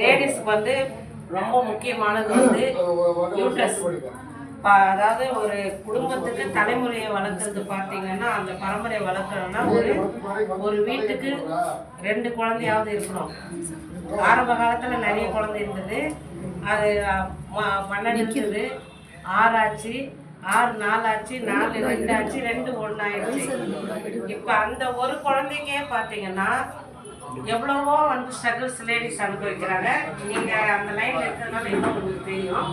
லேடிஸ்க்கு வந்து ரொம்ப முக்கியமானது வந்து யூட்ரஸ். அதாவது ஒரு குடும்பத்துக்கு தலைமுறையை வளர்க்குறது பார்த்தீங்கன்னா, அந்த பரம்பரையை வளர்க்கணும்னா ஒரு வீட்டுக்கு 2 குழந்தையாவது இருக்கணும். ஆரம்ப காலத்தில் நிறைய குழந்தை இருந்தது, அது 12 இருந்தது, 6 ஆச்சு, 6 4 ஆச்சு, 4 2 ஆச்சு, 2 1 ஆயிடுச்சு. இப்போ அந்த ஒரு குழந்தைக்கே பார்த்தீங்கன்னா எவ்வளவோ வந்து ஸ்ட்ரகிள்ஸ் லேடிஸ் அனுபவிக்கிறாங்க. நீங்கள் அந்த லைனில் இருக்கிறதுனால இன்னும் உங்களுக்கு தெரியும்.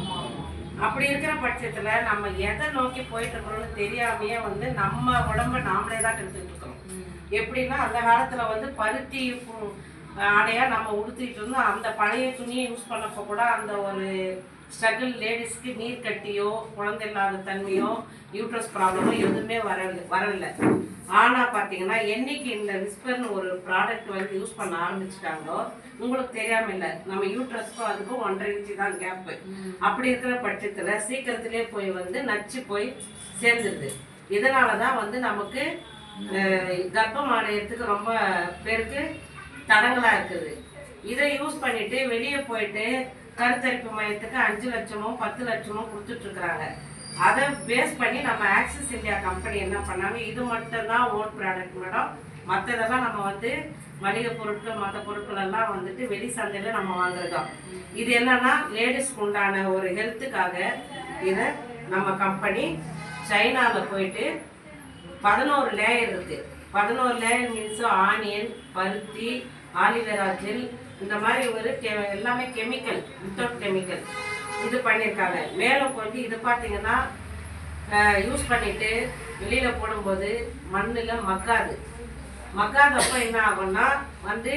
அப்படி இருக்கிற பட்சத்தில் நம்ம எதை நோக்கி போயிட்டு இருக்கிறோம்னு தெரியாமையே வந்து நம்ம உடம்ப நாமளே தான் எடுத்துக்கிட்டு இருக்கிறோம். எப்படின்னா அந்த காலத்தில் வந்து பருத்தி ஆடையாக நம்ம உடுத்திட்டு இருந்தோம். அந்த பழைய துணியை யூஸ் பண்ணப்போ கூட அந்த ஒரு ஸ்ட்ரகிள் லேடிஸ்க்கு நீர் கட்டியோ குழந்தை இல்லாத தன்மையோ யூட்ரஸ் ப்ராப்ளமோ எதுவுமே வரல. ஆனால் பார்த்தீங்கன்னா என்னைக்கு இந்த விஸ்பர்னு ஒரு ப்ராடக்ட் வந்து யூஸ் பண்ண ஆரம்பிச்சிட்டாங்களோ உங்களுக்கு தெரியாம இல்லை, நம்ம யூட்ரஸ்க்கும் அதுக்கும் 1.5 இன்ச்சு தான் கேப்பு. அப்படி இருக்கிற பட்சத்தில் சீக்கிரத்திலே போய் வந்து நச்சு போய் சேர்ந்துருது. இதனால தான் வந்து நமக்கு கர்ப்பம் அடையிறதுக்கு ரொம்ப பேருக்கு தடங்களாக இருக்குது. இதை யூஸ் பண்ணிட்டு வெளியே போயிட்டு கருத்தரிப்பு மையத்துக்கு 5 லட்சமோ 10 லட்சமோ கொடுத்துட்ருக்குறாங்க. அதை பேஸ் பண்ணி நம்ம ஆக்சிஸ் இந்தியா கம்பெனி என்ன பண்ணாங்க, இது மட்டும் தான் ஓன் ப்ராடக்ட் மேடம், மற்றதெல்லாம் நம்ம வந்து மளிகை பொருட்கள் மற்ற பொருட்கள் எல்லாம் வந்துட்டு வெளி சந்தையில் நம்ம வாங்குறோம். இது என்னன்னா லேடிஸ்க்கு உண்டான ஒரு ஹெல்த்துக்காக இதை நம்ம கம்பெனி சைனாவில் போயிட்டு 11 லேயர் இருக்குது. 11 லேயர் மீன்ஸ் ஆனியன், பருத்தி, ஆலிவேரா ஜெல், இந்த மாதிரி ஒரு எல்லாமே கெமிக்கல், வித்தவுட் கெமிக்கல் இது பண்ணியிருக்காங்க. மேலும் கொஞ்சம் இது பார்த்தீங்கன்னா யூஸ் பண்ணிவிட்டு வெளியில் போடும்போது மண்ணில் மக்காதப்போ என்ன ஆகும்னா வந்து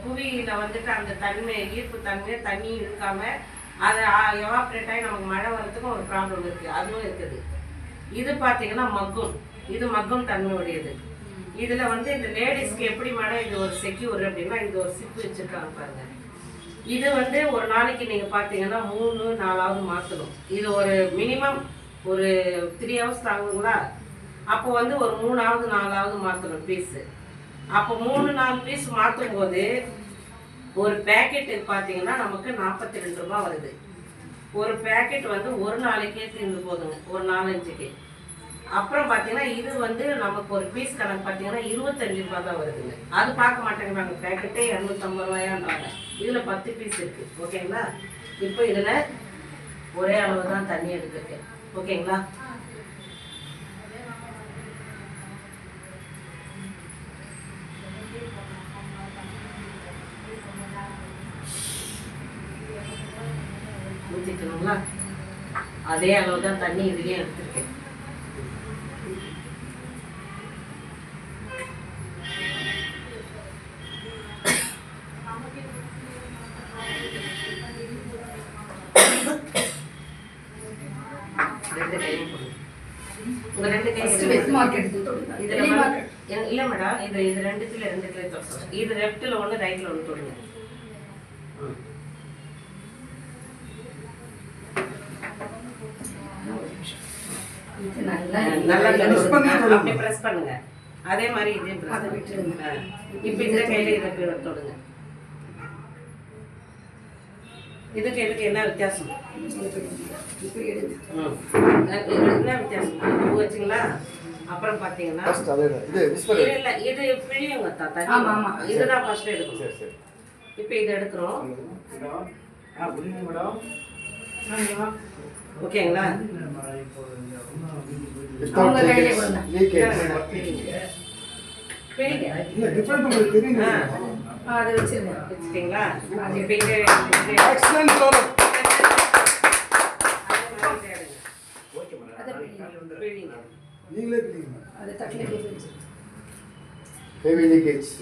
புவியில் வந்துட்டு அந்த தன்மை ஈர்ப்பு தன்மை தண்ணி இருக்காமல் அதை எவாப்ரேட் ஆகி நமக்கு மழை வரத்துக்கும் ஒரு ப்ராப்ளம் இருக்குது, அதுவும் இருக்குது. இது பார்த்தீங்கன்னா இது மக்கும் தன்மை உடையது. இதில் வந்து இந்த லேடிஸ்க்கு எப்படி மேடம் இது ஒரு செக்யூர் அப்படின்னா இது ஒரு சிப்பு வச்சுருக்காங்க பாருங்க. இது வந்து ஒரு நாளைக்கு நீங்கள் பார்த்தீங்கன்னா 3-4 மாற்றணும். இது ஒரு மினிமம் ஒரு 3 hours ஆகுங்களா, அப்போ வந்து ஒரு 3-4 மாற்றணும் பீஸு. அப்போ 3-4 பீஸ் மாற்றும் போது ஒரு பேக்கெட்டு பார்த்தீங்கன்னா நமக்கு 42 ரூபா வருது. ஒரு பேக்கெட் வந்து ஒரு நாளைக்கே தீர்ந்து போதுங்க, ஒரு 4-5க்கு. அப்புறம் பார்த்தீங்கன்னா இது வந்து நமக்கு ஒரு பீஸ் கணக்கு பார்த்தீங்கன்னா 25 ரூபா தான் வருதுங்க. அது பார்க்க மாட்டேங்கிறாங்க, பேக்கெட்டே 250 ரூபாயான்றாங்க. இதில் 10 பீஸ் இருக்குது. ஓகேங்களா? இப்போ இதில் ஒரே அளவு தான் தண்ணி எடுத்துருக்கு. ஓகேங்களா? ஊற்றிக்கணுங்களா? அதே அளவு தான் தண்ணி இதுலேயே எடுத்துருக்கேன். இல்ல மேடம், இது 2 தொடணும். இது லெஃப்ட்ல 1 ரைட்ல 1 தொடுங்க. நல்லா பிரஸ் பண்ணுங்க. அதே மாதிரி இதே இப்ப இந்த கையில இதை தொடுங்க. இதுக்கு இதுக்கு என்ன வித்தியாசம்? என்ன வித்தியாசம் வச்சுங்களா? அப்புறம் பார்த்தீங்கன்னா இல்லை இது பிழியுங்க தாத்தா, இதுதான் ஃபர்ஸ்ட் எடுக்கணும். இப்போ இதை எடுக்கிறோம். ஓகேங்களா? அதை வச்சுருங்களா?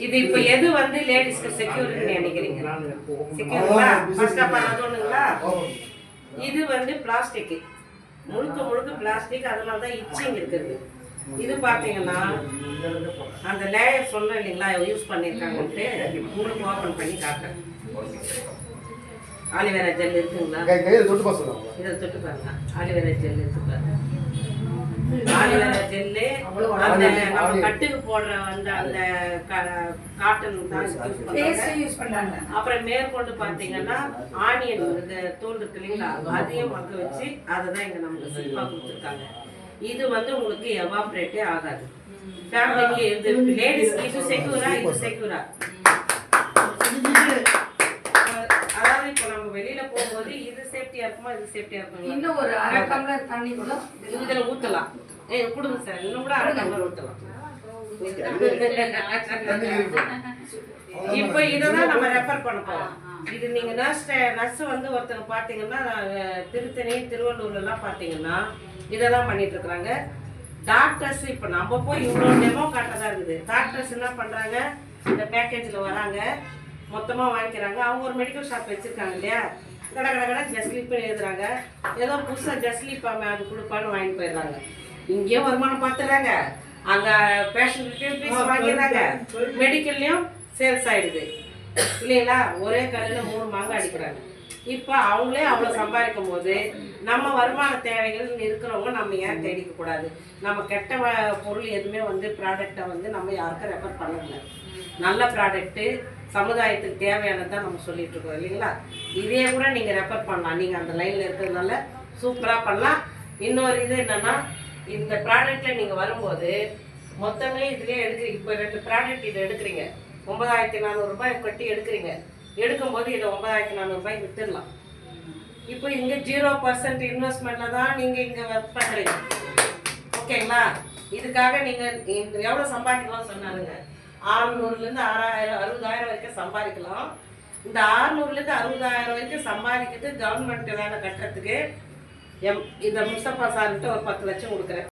இது இப்ப எது வந்து லேடிஸ்க்கு செக்யூரிட்டி நினைக்கிறீங்க? செக்யூரிட்டா ஃபர்ஸ்ட் ஆஃப் ஆல் அதுங்களா? இது வந்து பிளாஸ்டிக், முழுக்க பிளாஸ்டிக். அதனால தான் இச்சிங் இருக்குது. இது பார்த்தீங்கன்னா அந்த லேயர் சொல்ல இல்லைங்களா யூஸ் பண்ணியிருக்காங்கன்ட்டு உங்களுக்கு ஓப்பன் பண்ணி காட்டுறேன். ஆலிவேரா ஜெல் இருக்குங்களா? இதை தொட்டு பாருங்க. ஆலிவேரா ஜெல் இருக்கு பாருங்க. ஆலிவேரா ஜெல்லு, அந்த நம்ம கட்டுக்கு போடுற அந்த காட்டன் தான் யூஸ் பண்றாங்க. அப்புறம் மேற்கொண்டு பாத்தீங்கன்னா ஆனியன் இந்த தோல் இருக்கு இல்லைங்களா, அதையும் மக்க வச்சு அதை தான் இங்க நமக்கு சிப்பா கொடுத்துருக்காங்க. இது வந்து உங்களுக்கு எவாப்ரேட்டே ஆகாது. ஃபேமிலிக்கு இது லேடிஸ் இது செக்யூரா, இது செக்யூரா. அதாவது இப்போ நம்ம வெளியில போகும்போது இது சேஃப்டியா இருக்குமா, இது சேஃப்டியா இருக்குமா? இன்னும் ஒரு அரை டம்ளர் தண்ணி கூட இதுல ஊத்தலாம். கொடுங்க சார், இன்னும் கூட அரை டம்ளர் ஊத்தலாம். இப்போ இததான் நம்ம ரெஃபர் பண்ண போறோம். இது நீங்க நர்ஸ் வந்து ஒருத்தர் பாத்தீங்கன்னா திருத்தணி திருவள்ளூர்ல எல்லாம் பாத்தீங்கன்னா இதெல்லாம் பண்ணிட்டு இருக்காங்க. டாக்டர்ஸ் இப்போ நம்ம போய் இவ்வளோ டெமோ காட்டதான் இருக்குது. டாக்டர்ஸ் என்ன பண்றாங்க, இந்த பேக்கேஜில் வராங்க, மொத்தமாக வாங்கிக்கிறாங்க. அவங்க ஒரு மெடிக்கல் ஷாப் வச்சுருக்காங்க இல்லையா, கடை கடை கடை ஜஸ்லீப்னு எழுதுறாங்க. ஏதோ புதுசாக ஜஸ்லீப் அது கொடுப்பான்னு வாங்கிட்டு போயிடுறாங்க. இங்கேயும் வருமானம் பார்த்துறாங்க, அங்கே பேஷண்ட்கிட்டையும் ஃபீஸ் வாங்கிடுறாங்க, மெடிக்கல்லையும் சேல்ஸ் ஆகிடுது இல்லைங்களா. ஒரே கல்லில் 3 மாங்காய் அடிக்கிறாங்க. இப்போ அவங்களே அவ்வளோ சம்பாதிக்கும் போது நம்ம வருமான தேவைகள் இருக்கிறவங்க நம்ம ஏன் தேடிக்க கூடாது? நம்ம கெட்ட பொருள் எதுவுமே வந்து ப்ராடக்டை வந்து நம்ம யாருக்கும் ரெஃபர் பண்ணல. நல்ல ப்ராடக்ட்டு சமுதாயத்துக்கு தேவையானதான் நம்ம சொல்லிட்டு இருக்கோம் இல்லைங்களா. இதே கூட நீங்கள் ரெஃபர் பண்ணலாம். நீங்கள் அந்த லைனில் இருக்கிறதுனால சூப்பராக பண்ணலாம். இன்னொரு இது என்னென்னா, இந்த ப்ராடக்டில் நீங்கள் வரும்போது மொத்தமே இதுலேயே எடுக்கிறீங்க. இப்போ 2 ப்ராடக்ட் இதை எடுக்கிறீங்க, 9400 ரூபாய் கட்டி எடுக்கிறீங்க. எடுக்கும்போது இதை 9400 ரூபாய்க்கு வித்துடலாம். இப்போ இங்கே 0% இன்வெஸ்ட்மெண்ட்ல தான் நீங்கள் இங்கே ஒர்க் பண்ணுறீங்க. ஓகேங்களா. இதுக்காக நீங்கள் எவ்வளோ சம்பாதிக்கலாம் சொன்னாருங்க, 600லேருந்து 6000 வரைக்கும் சம்பாதிக்கலாம். இந்த 600லேருந்து 60,000 வரைக்கும் சம்பாதிக்கிறது கவர்மெண்ட் வேலை கட்டுறதுக்கு இந்த முஸ்தபா சார்கிட்ட ஒரு 10 லட்சம் கொடுக்குறேன்.